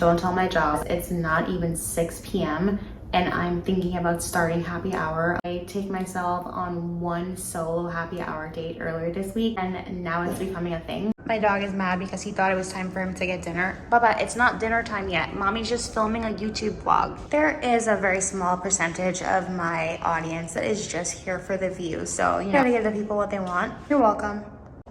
don't tell my job. It's not even 6 p.m. and I'm thinking about starting happy hour. I take myself on one solo happy hour date earlier this week, and now it's becoming a thing. My dog is mad because he thought it was time for him to get dinner. Baba, it's not dinner time yet. Mommy's just filming a YouTube vlog. There is a very small percentage of my audience that is just here for the view. So, you gotta give the people what they want. You're welcome.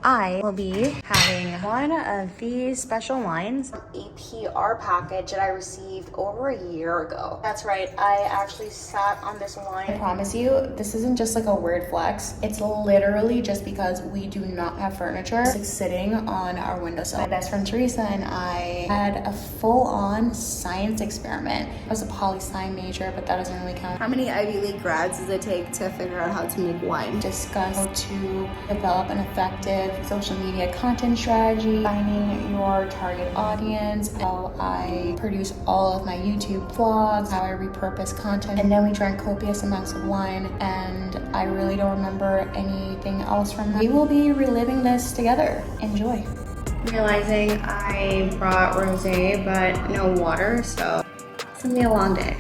I will be having one of these special wines, a PR package that I received over a year ago. That's right, I actually sat on this wine. I promise you, this isn't just like a weird flex. It's literally just because we do not have furniture. It's like sitting on our windowsill. My best friend Teresa and I had a full-on science experiment. I was a poli-sci major, but that doesn't really count. How many Ivy League grads does it take to figure out how to make wine? Discuss how to develop an effective social media content strategy, finding your target audience, how I produce all of my YouTube vlogs, how I repurpose content, and then we drank copious amounts of wine, and I really don't remember anything else from that. We will be reliving this together. Enjoy. Realizing I brought rosé but no water, so it's gonna be a long day.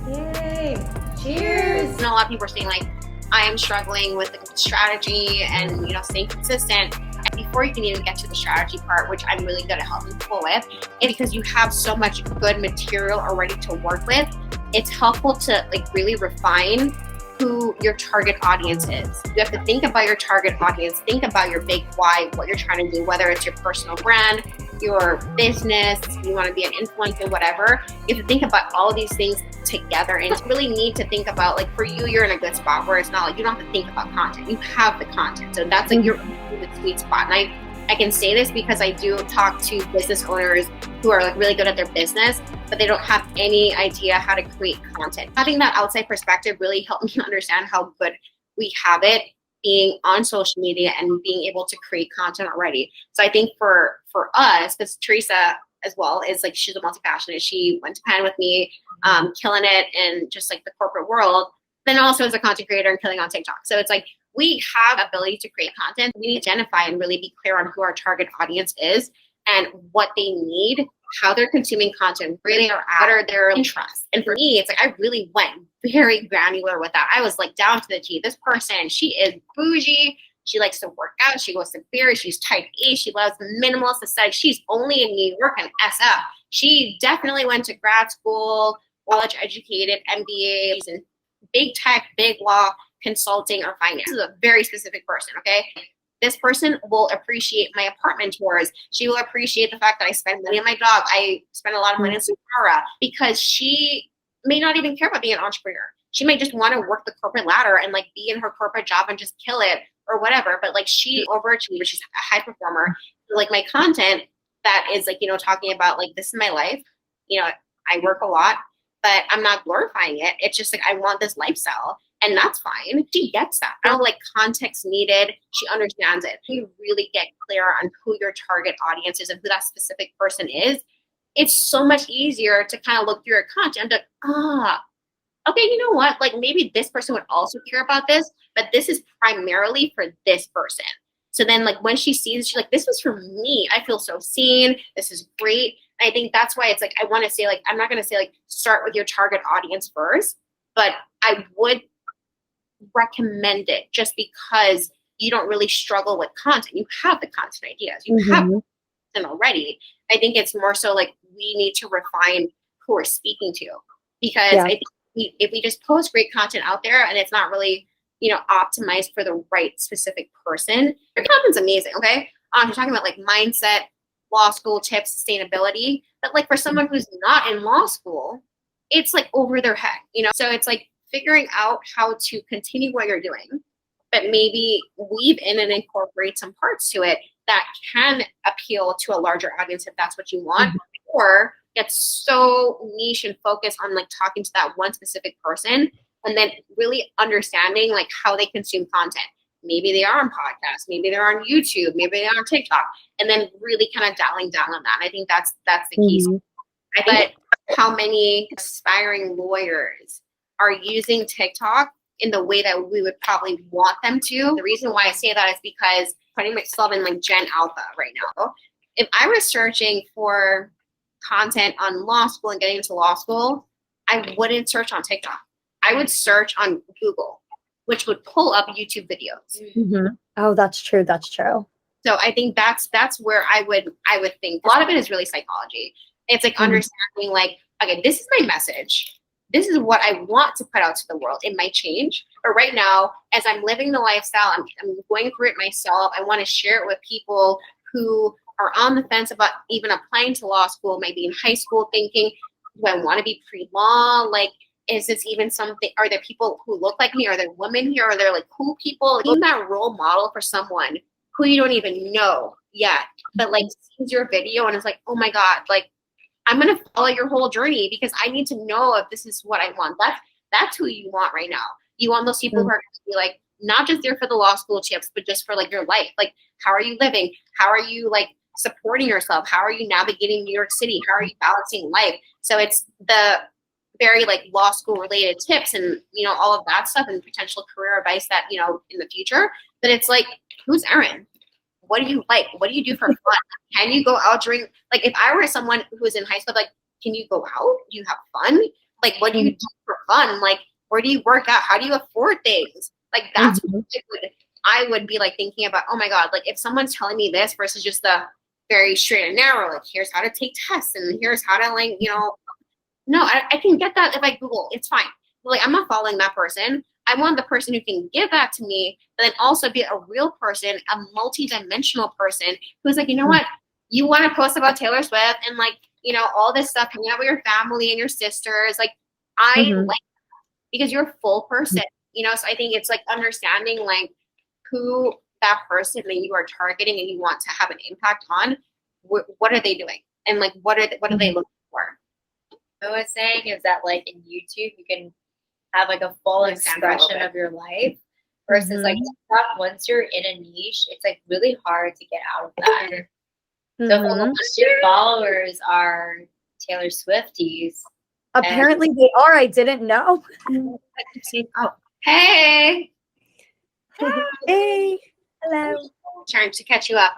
Yay! Cheers! And a lot of people are saying like, I am struggling with the strategy and, you know, staying consistent. And before you can even get to the strategy part, which I'm really good at helping people with, it's because you have so much good material already to work with. It's helpful to like really refine who your target audience is. You have to think about your target audience, think about your big why, what you're trying to do, whether it's your personal brand, your business, you want to be an influencer, whatever. You have to think about all of these things together, and it's really neat to think about, like, for you, you're in a good spot where it's not like you don't have to think about content. You have the content. So that's like you're in the sweet spot. And I can say this because I do talk to business owners who are like really good at their business, but they don't have any idea how to create content. Having that outside perspective really helped me understand how good we have it being on social media and being able to create content already. So I think for us, because Teresa as well is like, she's a multi-passionate. She went to Penn with me, killing it in just like the corporate world, then also as a content creator and killing on TikTok. So it's like, we have ability to create content. We need to identify and really be clear on who our target audience is and what they need, how they're consuming content, where they are at, what are their interests. And for me, it's like, I really went very granular with that. I was like down to the T. This person, she is bougie. She likes to work out. She goes to beer. She's type A. She loves minimalist aesthetic. She's only in New York and SF. She definitely went to grad school, college educated, MBA. She's in big tech, big law, consulting, or finance. This is a very specific person, okay? This person will appreciate my apartment tours. She will appreciate the fact that I spend money on my dog. I spend a lot of money on Sakara, because she may not even care about being an entrepreneur. She might just want to work the corporate ladder and like be in her corporate job and just kill it or whatever. But like, she overachiever, she's a high performer. So, like, my content that is like, you know, talking about like, this is my life. You know, I work a lot, but I'm not glorifying it. It's just like, I want this lifestyle. And that's fine. She gets that. I don't like context needed. She understands it. You really get clear on who your target audience is and who that specific person is. It's so much easier to kind of look through your content and okay, you know what? Like, maybe this person would also care about this, but this is primarily for this person. So then, like, when she sees it, she's like, this was for me. I feel so seen. This is great. And I think that's why it's like, I want to say, like, I'm not going to say like start with your target audience first, but I would recommend it just because you don't really struggle with content. You have the content ideas. You have them already. I think it's more so like, we need to refine who we're speaking to, because I think if we just post great content out there and it's not really, you know, optimized for the right specific person, your content's amazing. Okay. You're talking about like mindset, law school tips, sustainability, but like for someone who's not in law school, it's like over their head, you know? So it's like figuring out how to continue what you're doing, but maybe weave in and incorporate some parts to it that can appeal to a larger audience if that's what you want, or get so niche and focused on like talking to that one specific person and then really understanding like how they consume content. Maybe they are on podcasts, maybe they're on YouTube, maybe they're on TikTok, and then really kind of dialing down on that. And I think that's the key. I think how many aspiring lawyers are using TikTok in the way that we would probably want them to. The reason why I say that is because putting myself in like Gen Alpha right now. If I was searching for content on law school and getting into law school, I wouldn't search on TikTok. I would search on Google, which would pull up YouTube videos. Mm-hmm. Oh, that's true. That's true. So I think that's where I would think a lot of it is really psychology. It's like understanding like, okay, this is my message. This is what I want to put out to the world. It might change, but right now, as I'm living the lifestyle, I'm going through it myself. I want to share it with people who are on the fence about even applying to law school, maybe in high school, thinking, do I want to be pre-law? Like, is this even something? Are there people who look like me? Are there women here? Are there like cool people? Like, being that role model for someone who you don't even know yet, but like sees your video and is like, oh my God, like I'm going to follow your whole journey because I need to know if this is what I want. That's who you want right now. You want those people who are going to be like, not just there for the law school tips, but just for like your life. Like, how are you living? How are you like supporting yourself? How are you navigating New York City? How are you balancing life? So it's the very like law school related tips and, you know, all of that stuff and potential career advice that, you know, in the future. But it's like, who's Erin? What do you like? What do you do for fun? Can you go out during, like, if I were someone who was in high school, like, can you go out? Do you have fun? Like, what do you do for fun? Like, where do you work out? How do you afford things? Like, that's what I would be like thinking about, oh my God, like if someone's telling me this versus just the very straight and narrow, like here's how to take tests and here's how to like, you know, no, I can get that if I Google, it's fine. But like, I'm not following that person. I want the person who can give that to me, but then also be a real person, a multi-dimensional person who's like, you know what, you want to post about Taylor Swift and like, you know, all this stuff, hanging out with your family and your sisters. Like, I like that because you're a full person, you know? So I think it's like understanding like who that person that you are targeting and you want to have an impact on, what are they doing? And like, what are they looking for? What I was saying is that like in YouTube, you can have like a full expression of your life versus like TikTok, once you're in a niche, it's like really hard to get out of that. So most of your followers are Taylor Swifties. Apparently they are. I didn't know. Oh, hey. Hey. Hello. Trying to catch you up.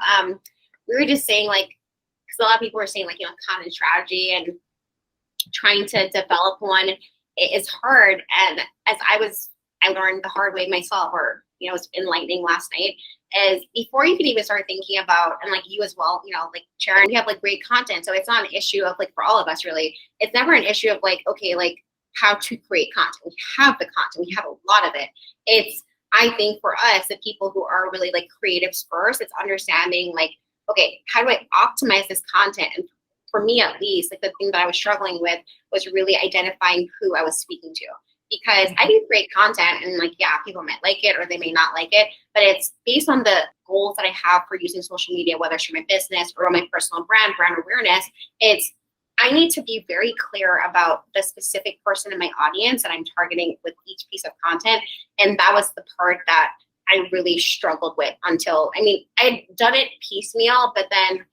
We were just saying like, because a lot of people were saying like, you know, content strategy and trying to develop one is hard. And as I learned the hard way myself, or, you know, it was enlightening last night, is before you can even start thinking about, and like you as well, you know, like Sharon, you have like great content. So it's not an issue of like, for all of us really, it's never an issue of like, okay, like how to create content. We have the content, we have a lot of it. It's, I think for us, the people who are really like creatives first, it's understanding like, okay, how do I optimize this content? And for me, at least, like the thing that I was struggling with was really identifying who I was speaking to. Because I can create content and like, yeah, people might like it or they may not like it, but it's based on the goals that I have for using social media, whether it's for my business or my personal brand awareness. It's, I need to be very clear about the specific person in my audience that I'm targeting with each piece of content. And that was the part that I really struggled with until, I mean, I had done it piecemeal, but then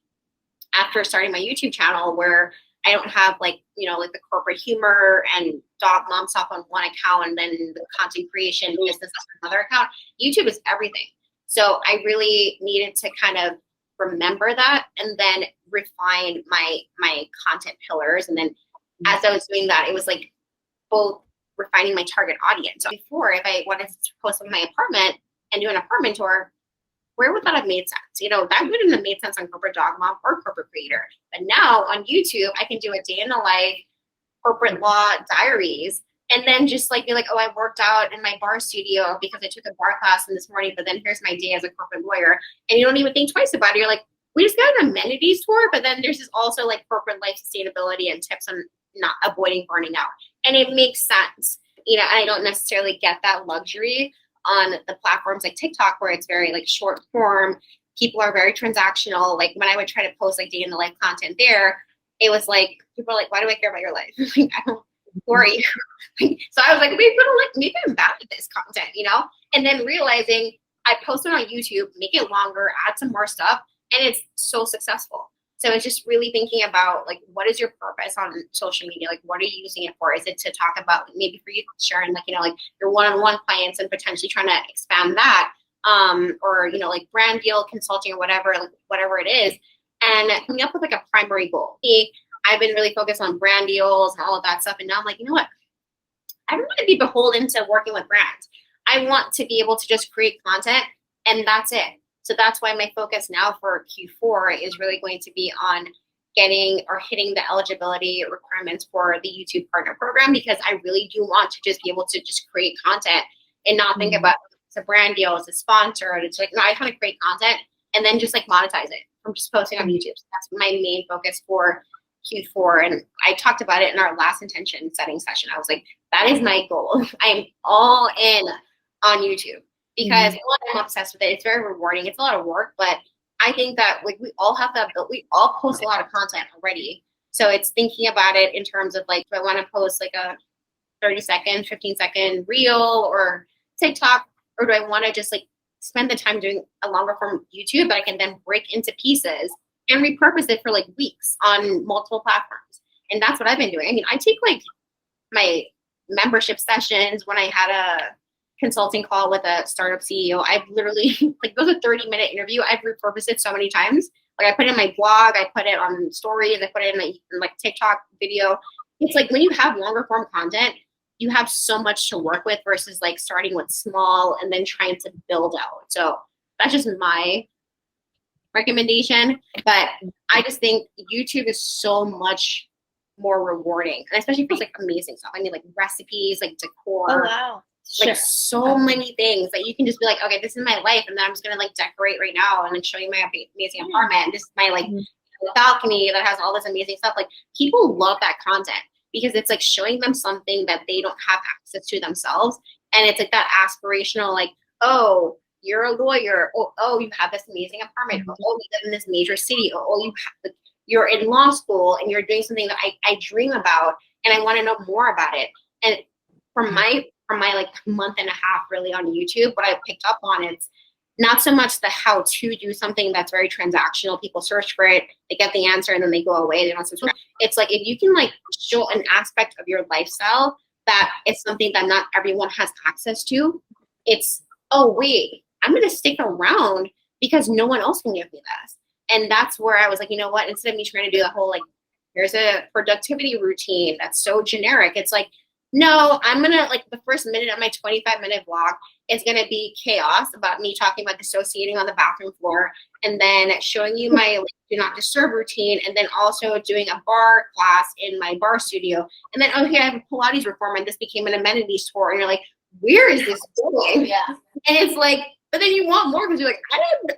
after starting my YouTube channel where I don't have like, you know, like the corporate humor and dog mom stuff on one account and then the content creation business on another account, YouTube is everything. So I really needed to kind of remember that and then refine my content pillars. And then as I was doing that, it was like both refining my target audience. So before, if I wanted to post on my apartment and do an apartment tour, where would that have made sense? You know, that wouldn't have made sense on Corporate Dog Mom or Corporate Creator. But now on YouTube, I can do a day in the life, corporate law diaries, and then just like be like, oh, I worked out in my bar studio because I took a bar class in this morning, but then here's my day as a corporate lawyer. And you don't even think twice about it. You're like, we just got an amenities tour, but then there's this also like corporate life sustainability and tips on not avoiding burning out. And it makes sense. You know, I don't necessarily get that luxury on the platforms like TikTok where it's very like short form. People are very transactional. Like when I would try to post like day in the life content there, it was like, people are like, why do I care about your life? Like, I don't, who are you? So I was like, maybe I'm bad at this content, you know? And then realizing I post it on YouTube, make it longer, add some more stuff, and it's so successful. So it's just really thinking about like, what is your purpose on social media? Like, what are you using it for? Is it to talk about maybe for you, Sharon, like, you know, like your one-on-one clients and potentially trying to expand that, or, you know, like brand deal consulting or whatever, like whatever it is, and coming up with like a primary goal. I've been really focused on brand deals and all of that stuff. And now I'm like, you know what? I don't want to be beholden to working with brands. I want to be able to just create content and that's it. So that's why my focus now for Q4 is really going to be on getting or hitting the eligibility requirements for the YouTube partner program, because I really do want to just be able to just create content and not think about it's a brand deal, it's a sponsor. It's like, no, I want to create content and then just like monetize it from just posting on YouTube. So that's my main focus for Q4. And I talked about it in our last intention setting session. I was like, that is my goal. I am all in on YouTube because one, I'm obsessed with it. It's very rewarding. It's a lot of work, but I think that like we all have that, we all post a lot of content already. So it's thinking about it in terms of like, do I want to post like a 30-second, 15-second reel or TikTok, or do I want to just like spend the time doing a longer form YouTube that I can then break into pieces and repurpose it for like weeks on multiple platforms? And that's what I've been doing. I mean, I take like my membership sessions when I had a consulting call with a startup CEO. I've literally, like, it was a 30-minute interview. I've repurposed it so many times. Like, I put it in my blog, I put it on stories, I put it in like TikTok video. It's like when you have longer form content, you have so much to work with versus like starting with small and then trying to build out. So that's just my recommendation. But I just think YouTube is so much more rewarding, and especially for like amazing stuff. I mean, like recipes, like decor. Oh, wow. Like so many things that you can just be like, okay, this is my life, and then I'm just gonna like decorate right now and like show you my amazing apartment. And this is my like balcony that has all this amazing stuff. Like people love that content because it's like showing them something that they don't have access to themselves, and it's like that aspirational, like, oh, you're a lawyer. Oh, you have this amazing apartment. Oh, you live in this major city. Oh, you're in law school and you're doing something that I dream about and I want to know more about it. And from my like month and a half really on YouTube, what I picked up on is not so much the how to do something that's very transactional. People search for it, they get the answer, and then they go away. They don't subscribe. It's like if you can like show an aspect of your lifestyle that is something that not everyone has access to, it's, oh wait, I'm gonna stick around because no one else can give me this. And that's where I was like, you know what? Instead of me trying to do the whole like, here's a productivity routine that's so generic, it's like, no, I'm gonna like the first minute of my 25-minute vlog is gonna be chaos about me talking about dissociating on the bathroom floor, and then showing you my like, do not disturb routine, and then also doing a bar class in my bar studio, and then okay, I have a Pilates reform, and this became an amenities tour, and you're like, where is this going? Yeah. And it's like, but then you want more because you're like,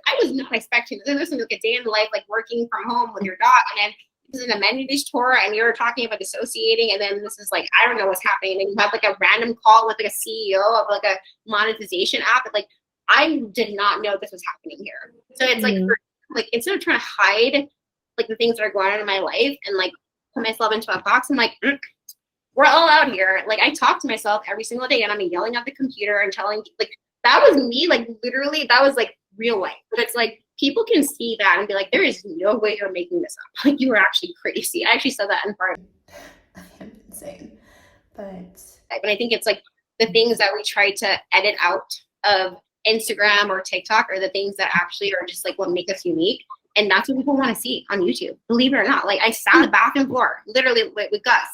I was not expecting this. This is like a day in the life, like working from home with your dog, and then this is an amenities tour, and you're talking about dissociating, and then this is like, I don't know what's happening. And you have like a random call with like a CEO of like a monetization app. Like, I did not know this was happening here. So it's like instead of trying to hide like the things that are going on in my life and like put myself into a box, I'm like, we're all out here. Like, I talk to myself every single day, and I'm yelling at the computer and telling, like, that was me. Like, literally, that was like real life. But it's like, people can see that and be like, there is no way you're making this up. Like, you were actually crazy. I actually said that in part. I am insane. But I think it's like the things that we try to edit out of Instagram or TikTok are the things that actually are just like what make us unique. And that's what people want to see on YouTube, believe it or not. Like, I sat on the bathroom floor, literally with Gus.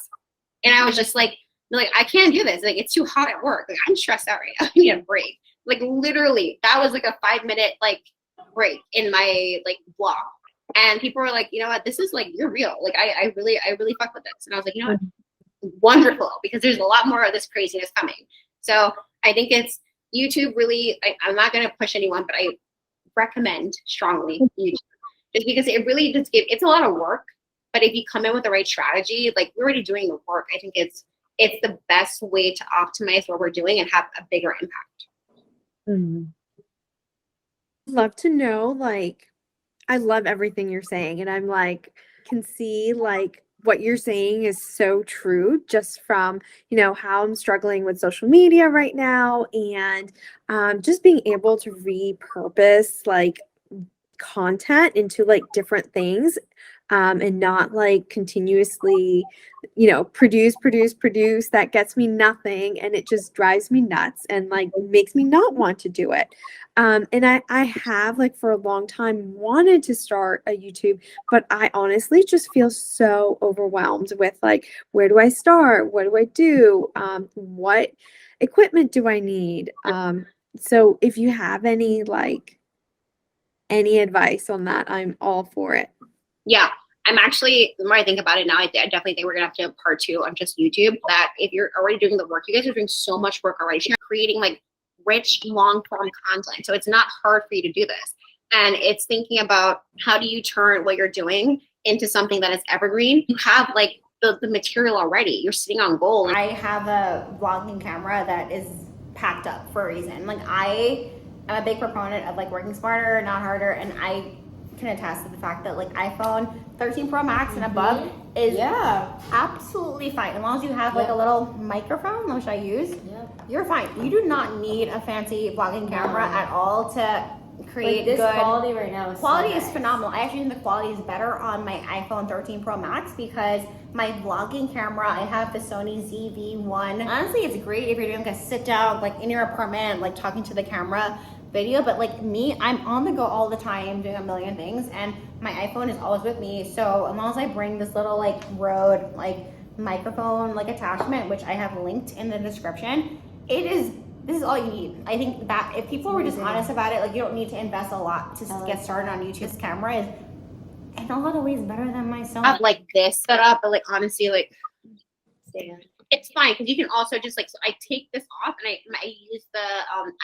And I was just like, I can't do this. Like, it's too hot at work. Like, I'm stressed out right now. I need a break. Like, literally, that was like a 5-minute like break in my like vlog. And people were like, you know what, this is like, you're real. Like, I really fuck with this. And I was like, you know what, wonderful, because there's a lot more of this craziness coming. So I think it's YouTube really, I'm not going to push anyone, but I recommend strongly YouTube, just because it really does it's a lot of work. But if you come in with the right strategy, like, we're already doing the work. I think it's the best way to optimize what we're doing and have a bigger impact. Love to know, like, I love everything you're saying, and I'm like, can see like what you're saying is so true, just from, you know, how I'm struggling with social media right now, and just being able to repurpose like content into like different things and not like continuously, produce. That gets me nothing, and it just drives me nuts and like makes me not want to do it. And I have like for a long time wanted to start a YouTube, but I honestly just feel so overwhelmed with like, where do I start? What do I do? What equipment do I need? So if you have any advice on that, I'm all for it. Yeah, I'm actually, the more I think about it now, I definitely think we're gonna have to do a part 2 on just YouTube. That if you're already doing the work, you guys are doing so much work already. You're creating like rich, long form content. So it's not hard for you to do this. And it's thinking about how do you turn what you're doing into something that is evergreen. You have like the material already. You're sitting on gold. I have a vlogging camera that is packed up for a reason. Like I am a big proponent of like working smarter, not harder, and I can attest to the fact that like iPhone 13 Pro Max and above is absolutely fine. As long as you have like a little microphone, which I use, you're fine. You do not need a fancy vlogging camera at all to create this good quality right now. Quality is phenomenal. I actually think the quality is better on my iPhone 13 Pro Max because my vlogging camera, I have the Sony ZV-1. Honestly, it's great if you're doing like a sit down, like in your apartment, like talking to the camera video, but like me, I'm on the go all the time doing a million things, and my iPhone is always with me. So as long as I bring this little like Rode like microphone like attachment, which I have linked in the description, this is all you need. I think that if people were just honest about it, like you don't need to invest a lot to get started on YouTube. This camera is in a lot of ways better than my Sony. Like this setup, but like honestly, like it's fine because you can also just like, so I take this off and I use the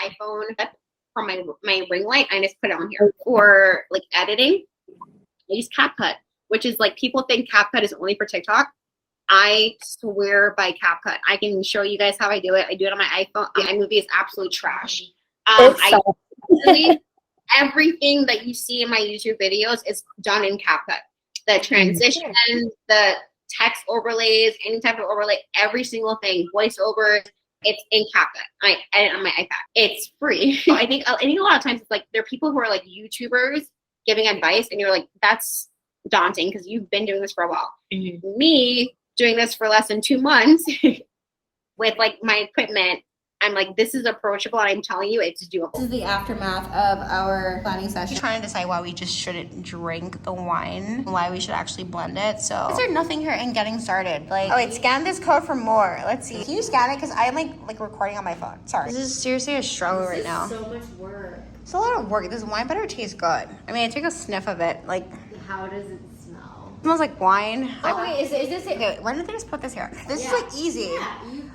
iPhone from my ring light. I just put it on here for like editing. I use CapCut, which is like people think CapCut is only for TikTok. I swear by CapCut. I can show you guys how I do it. I do it on my iPhone. iMovie is absolute trash. Everything that you see in my YouTube videos is done in CapCut. The transitions, the text overlays, any type of overlay, every single thing, voiceovers, it's in CapCut. I edit on my iPad. It's free. So I think a lot of times it's like there are people who are like YouTubers giving advice, and you're like, that's daunting because you've been doing this for a while. Me doing this for less than 2 months with like my equipment, I'm like, this is approachable, and I'm telling you, it's doable. This is the aftermath of our planning session. Trying to decide why we just shouldn't drink the wine, why we should actually blend it. So is there nothing here in getting started? Like, oh wait, scan this code for more. Let's see. Can you scan it? Because I'm like recording on my phone. Sorry. This is seriously a struggle right now. So much work. It's a lot of work. This wine better taste good. I mean, I took a sniff of it. Like, How does it smell? it smells like wine. Oh wait, is this it? Okay, when did they just put this here? This is like easy.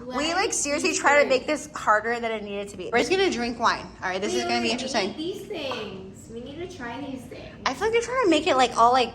We like seriously try to make this harder than it needed to be. We're just gonna drink wine. All right, this is gonna be interesting. We need these things. We need to try these things. I feel like they're trying to make it like all like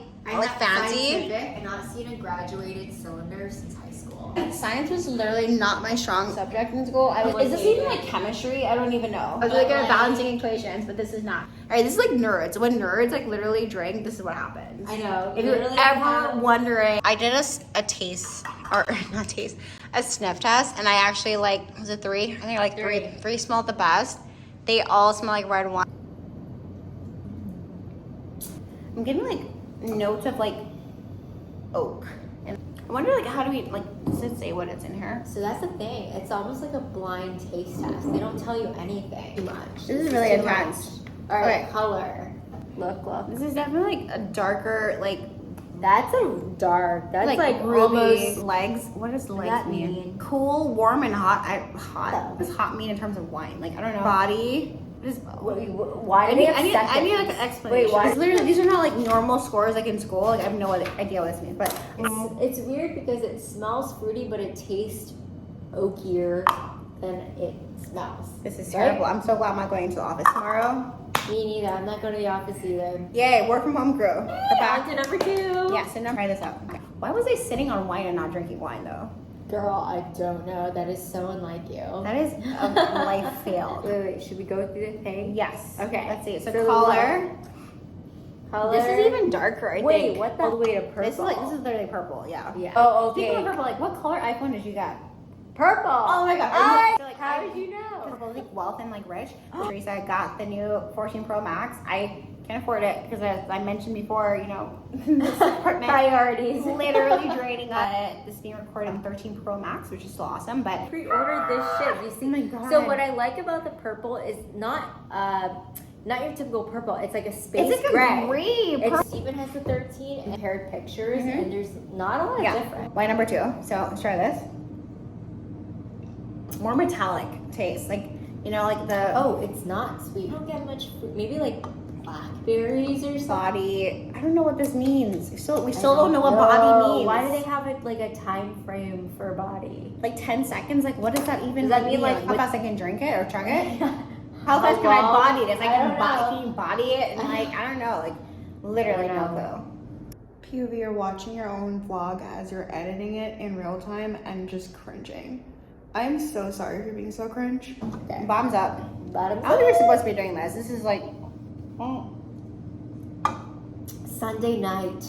fancy. I've not seen a graduated cylinder since high school. Science was literally not my strong subject in school. Is this even like chemistry? I don't even know. I was really good at balancing equations, but this is not. All right, this is like nerds. When nerds like literally drink, this is what happens. I know. If you're ever wondering, I did a taste, or not taste, a sniff test, and I actually like, was it 3? I think like three. Three smelled the best. They all smell like red wine. I'm getting like notes of like oak. And I wonder like how do we like, does it say what it's in here? So that's the thing. It's almost like a blind taste test. They don't tell you anything. Too much. This is really intense. All right, Okay. color. Look. This is definitely like a darker, like That's a dark. That's like ruby almost. legs. What does legs that mean? mean? Cool, warm, and hot. Hot. What does hot mean in terms of wine? Like I don't know. Body. Why I do need they have like an seconds? explanation. Wait, why? It's literally, these are not like normal scores like in school. Like I have no idea what this means. But It's weird because it smells fruity, but it tastes oakier than it smells. this is Right? terrible. I'm so glad I'm not going into the office tomorrow. Me neither. I'm not going to the office either. Yay, work from home crew. We're back. On to number 2. Yeah, so now try this out. Okay. Why was I sitting on wine and not drinking wine though? Girl, I don't know. That is so unlike you. That is a life fail. Wait. Should we go through the thing? Yes. Okay. Let's see. So So color. Color. This is even darker, I Wait, think. what the? All the way to purple. This is literally purple, yeah. Yeah. Oh, okay. Speaking of purple, like what color iPhone did you get? Purple. Oh my god. How did you know? Purple, like wealth and like rich. Teresa got the new 14 Pro Max. I Can't afford it because as I mentioned before, you know, this apartment Priorities. literally draining us. This is being recorded on 13 Pro Max, which is still awesome, but Pre-ordered this shit. You see? Oh my God. So what I like about the purple is not your typical purple. It's like a space it's like gray. a gray. It even has the 13 and paired pictures, and there's not a lot of difference. Wine number 2. So let's try this. More metallic taste, like you know, like the Oh, it's not sweet. You don't get much fruit. Maybe like blackberries or something. body. I don't know what this means. We still don't know what body means. Why do they have it like a time frame for body? Like 10 seconds? Like what does that even Does that mean, like, how fast I can drink it or chug it? How fast can I body this? Can you body it? And like, I don't know, like literally no clue. POV, you're watching your own vlog as you're editing it in real time and just cringing. I'm so sorry for being so cringe. Okay. Bombs up. Bottoms I don't think we're supposed to be doing this. This is like, Sunday night.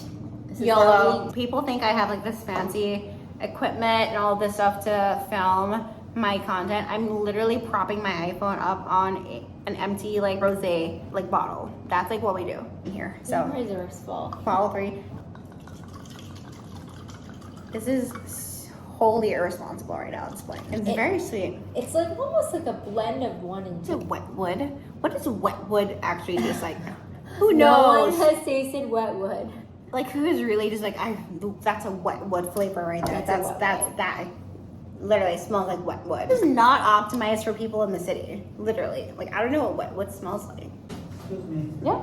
This is YOLO. how People think I have like this fancy equipment and all this stuff to film my content. I'm literally propping my iPhone up on an empty like rosé like bottle. That's like what we do in here. we So resourceful. bottle 3. This is wholly irresponsible right now. It's very sweet. It's like almost like a blend of 1 and Is 2. it wet wood? What does wet wood actually taste like? Who No knows? one has tasted wet wood. Like who is really just like that's a wet wood flavor right there. That's a wet That literally smells like wet wood. This is not optimized for people in the city. Literally. Like I don't know what wet wood smells like. Excuse me. Yeah.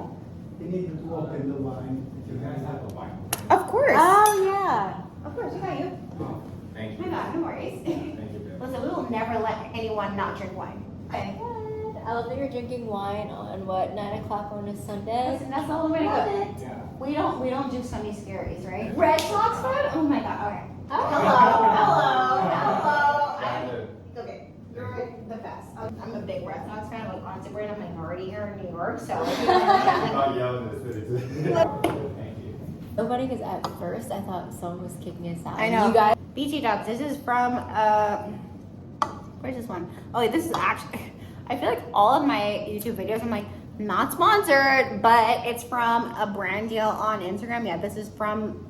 You need to open the wine. You guys have a wine. Of course. Oh yeah. Of course, we got you. Oh, thank Oh you. my god, no worries. Thank you, babe. Listen, we will never let anyone not drink wine. Okay. I love that you're drinking wine on what 9 o'clock on a Sunday. Listen, that's the only way to Love go. it. Yeah. We don't do Sunday scaries, right? Red Sox fan? Oh my god, okay. Oh. Hello. Okay, you're the best. I'm a big Red Sox fan. Like honestly, we're in a minority here in New York, so. Not yelling in the city too. Thank you. Nobody, because at first I thought someone was kicking us out. I know. You guys. BT Dubs. This is from where's this one? Oh, wait, this is actually. I feel like all of my YouTube videos, I'm like not sponsored, but it's from a brand deal on Instagram. Yeah, this is from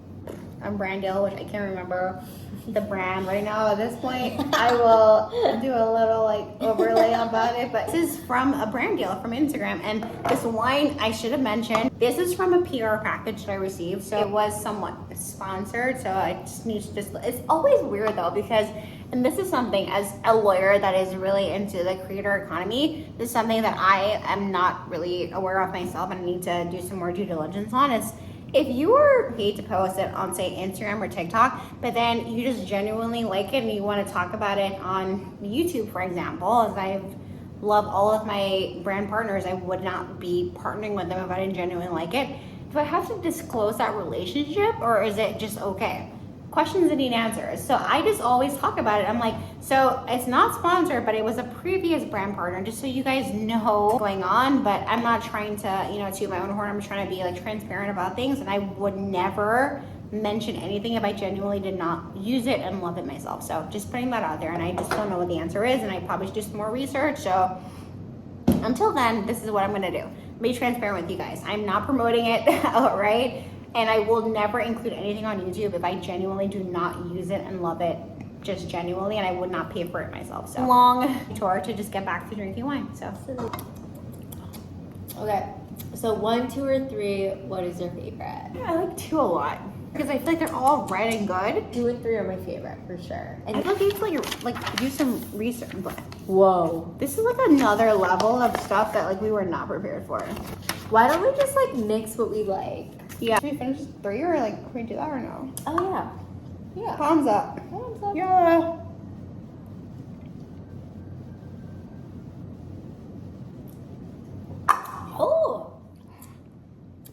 a brand deal, which I can't remember the brand right now at this point. I will do a little like overlay about it, but this is from a brand deal from Instagram. And this wine, I should have mentioned, this is from a PR package that I received, so it was somewhat sponsored. So I just need to it's always weird though, because and this is something as a lawyer that is really into the creator economy, this is something that I am not really aware of myself and I need to do some more due diligence on. Is if you are paid to post it on say Instagram or TikTok, but then you just genuinely like it and you want to talk about it on YouTube, for example, as I love all of my brand partners, I would not be partnering with them if I didn't genuinely like it. Do I have to disclose that relationship or is it just okay? Questions that need answers. So I just always talk about it. I'm like, so it's not sponsored, but it was a previous brand partner, just so you guys know what's going on. But I'm not trying to, you know, toot my own horn. I'm trying to be like transparent about things, and I would never mention anything if I genuinely did not use it and love it myself. So just putting that out there, and I just don't know what the answer is, and I probably should do some more research. So until then, this is what I'm gonna do. Be transparent with you guys. I'm not promoting it outright. And I will never include anything on YouTube if I genuinely do not use it and love it, just genuinely, and I would not pay for it myself. So long tour to just get back to drinking wine. So Okay. So 1, 2, or 3. What is your favorite? yeah, I like 2 a lot because I feel like they're all right and good. 2 and 3 are my favorite for sure. I And feel like you have to like do some research. But whoa. this is like another level of stuff that like we were not prepared for. Why don't we just like mix what we like? Yeah. Should we finish 3 or like can we do that or no? Oh yeah. Yeah. Thumbs up. Thumbs up. Yeah. Oh.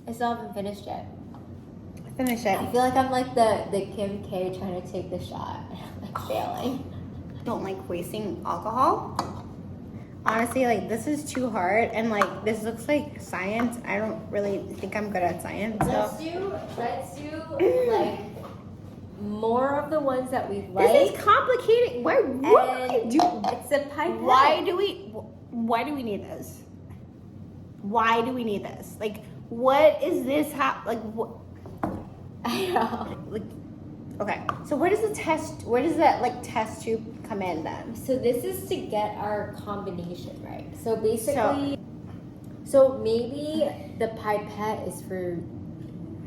I still haven't finished it. Finish it. I feel like I'm like the Kim K trying to take the shot, like failing. Don't like wasting alcohol. Honestly, like this is too hard, and like this looks like science. I don't really think I'm good at science. Let's do like more of the ones that we like. This is complicated. Why? What And do? it's a pipette. Why do we need this? Why do we need this? Like, what is this? Like what? I know. Like, okay. So where does the test? Where does that like test tube come in then? So this is to get our combination right. So basically, so maybe the pipette is for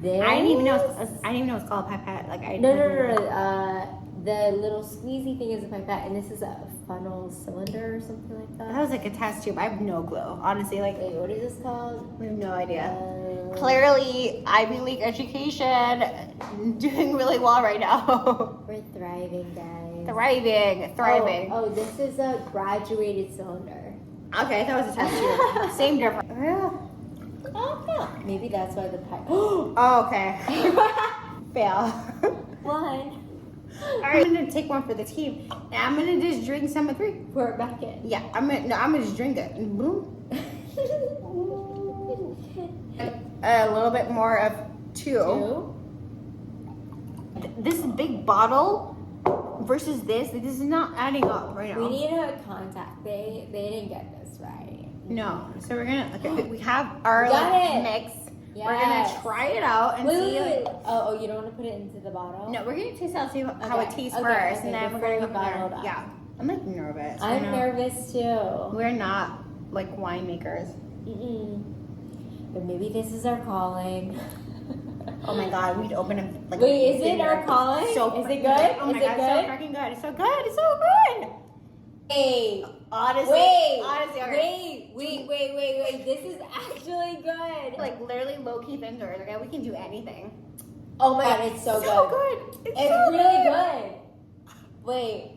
this. I didn't even know. I didn't even know it's called a pipette. Like I No. The little squeezy thing is a pipette, and this is a funnel cylinder or something like that. That was like a test tube. I have no clue. Honestly, like Wait, what is this called? we have no idea. Clearly, Ivy League education doing really well right now. We're thriving, guys. Thriving. Oh, this is a graduated cylinder. Okay, that was a test tube. Same difference. Oh, no. Maybe that's why the pipe. Oh, okay. Fail. One. All right, I'm gonna take one for the team, and I'm gonna just drink some of 3. Pour it back in. Yeah, I'm gonna just drink it. And boom. A little bit more of 2. This big bottle versus this is not adding up right now. We need a contact. They didn't get this right. No, so we're gonna. Okay, we have our Got like, it. mix. Yes. We're gonna try it out and see. Wait. Like, Oh, you don't want to put it into the bottle? no, we're gonna taste out, see how it tastes Okay, first, okay, and then we're before gonna we go from bottle it there. up. Yeah, I'm like nervous. I'm nervous too. We're not like winemakers. But maybe this is our calling. Oh my god, we'd open a like. Wait, is it our calling? So Is it freaking good? Oh my Is god, it good? so freaking good. It's so good. It's so good. Hey, Honestly, wait. This is actually good. like literally low key fingers. Okay, we can do anything. Oh my god, it's so good. It's It's so really good. Wait,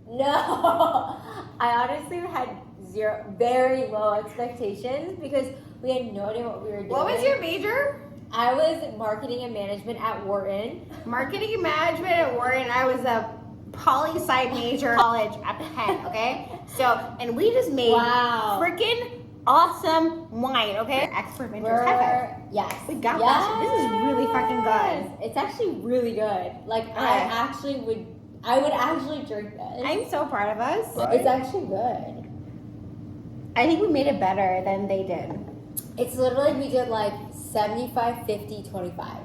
no. I honestly had very low expectations because we had no idea what we were doing. What was your major? I was marketing and management at Wharton. Marketing and management at Wharton. I was a poli-sci major in college at Penn. Okay, so and we just made freaking awesome wine. Okay, expert mentors. High five. Yes. We got that shit. This is really fucking good. It's actually really good. Like I would actually drink this. I'm so proud of us. It's actually good. I think we made it better than they did. It's literally we did like 75, 50, 25.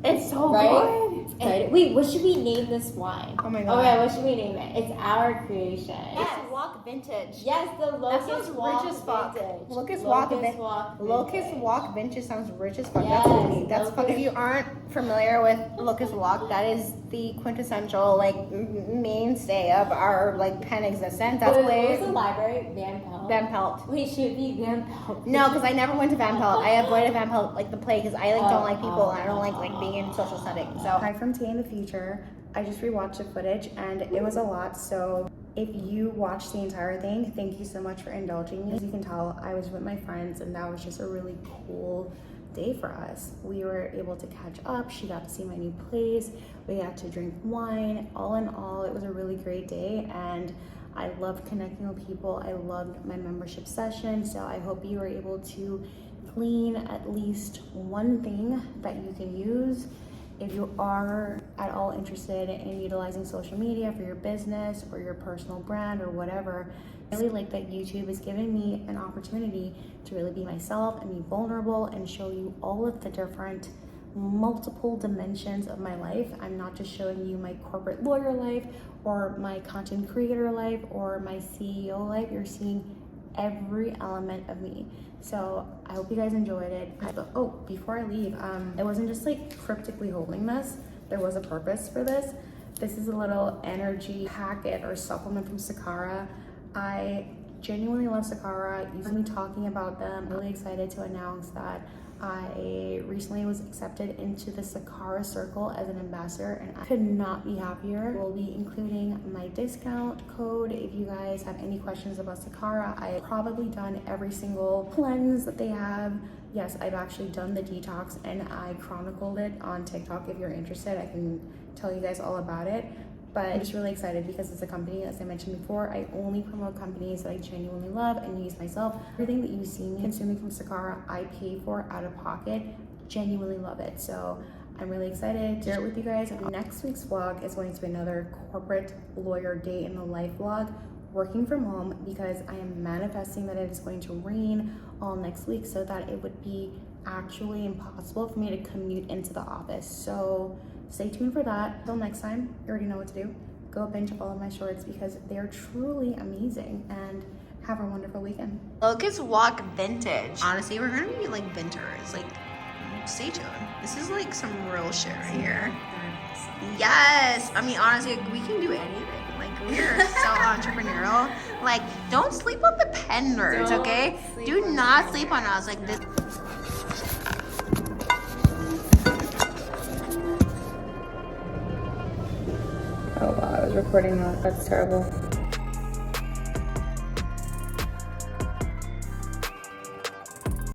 It's so Right? good. And, wait, what should we name this wine? Oh my god. Okay, what should we name it? It's our creation. Yes. Walk vintage. Yes, the Locust sounds Walk rich as fuck. vintage. Locust Walk vintage. Locust Walk vintage sounds rich as fuck. That's Yes, unique. That's fun. If you aren't familiar with Locust Walk, that is the quintessential like mainstay of our like Penn existence. That's What place. was the library? Van Pelt? Van Pelt. Wait, should it be Van Pelt? No, because I never went to Van Pelt. I avoided Van Pelt like the plague because I like don't like people and I don't like being in social settings. So Hi from Tay in the future. I just rewatched the footage and it was a lot. So if you watched the entire thing, thank you so much for indulging me. As you can tell, I was with my friends and that was just a really cool day for us. We were able to catch up. She got to see my new place. We got to drink wine. All in all, it was a really great day and I loved connecting with people. I loved my membership session. So I hope you were able to glean at least one thing that you can use. If you are at all interested in utilizing social media for your business or your personal brand or whatever, I really like that YouTube is giving me an opportunity to really be myself and be vulnerable and show you all of the different multiple dimensions of my life. I'm not just showing you my corporate lawyer life or my content creator life or my CEO life. You're seeing every element of me. So I hope you guys enjoyed it. Oh, before I leave, it wasn't just like cryptically holding this. There was a purpose for this. This is a little energy packet or supplement from Sakara. I genuinely love Sakara. You've been talking about them. I'm really excited to announce that I recently was accepted into the Sakara circle as an ambassador and I could not be happier. We'll be including my discount code if you guys have any questions about Sakara. I have probably done every single cleanse that they have. Yes, I've actually done the detox and I chronicled it on TikTok. If you're interested, I can tell you guys all about it. But I'm just really excited because it's a company, as I mentioned before, I only promote companies that I genuinely love and use myself. Everything that you see me consuming from Sakara, I pay for out of pocket. Genuinely love it. So I'm really excited to share it with you guys. Next week's vlog is going to be another corporate lawyer day in the life vlog, working from home, because I am manifesting that it is going to rain all next week so that it would be actually impossible for me to commute into the office. So stay tuned for that. Until next time, you already know what to do. Go binge all of my shorts because they're truly amazing, and have a wonderful weekend. Locust Walk Vintage. Honestly, we're gonna be like vinters. Like, stay tuned. This is like some real shit right here. Yes, I mean, honestly, we can do anything. Like, we're so entrepreneurial. Like, don't sleep on the pen nerds, okay? Do not sleep on us. Like this. Oh wow, I was recording that. That's terrible.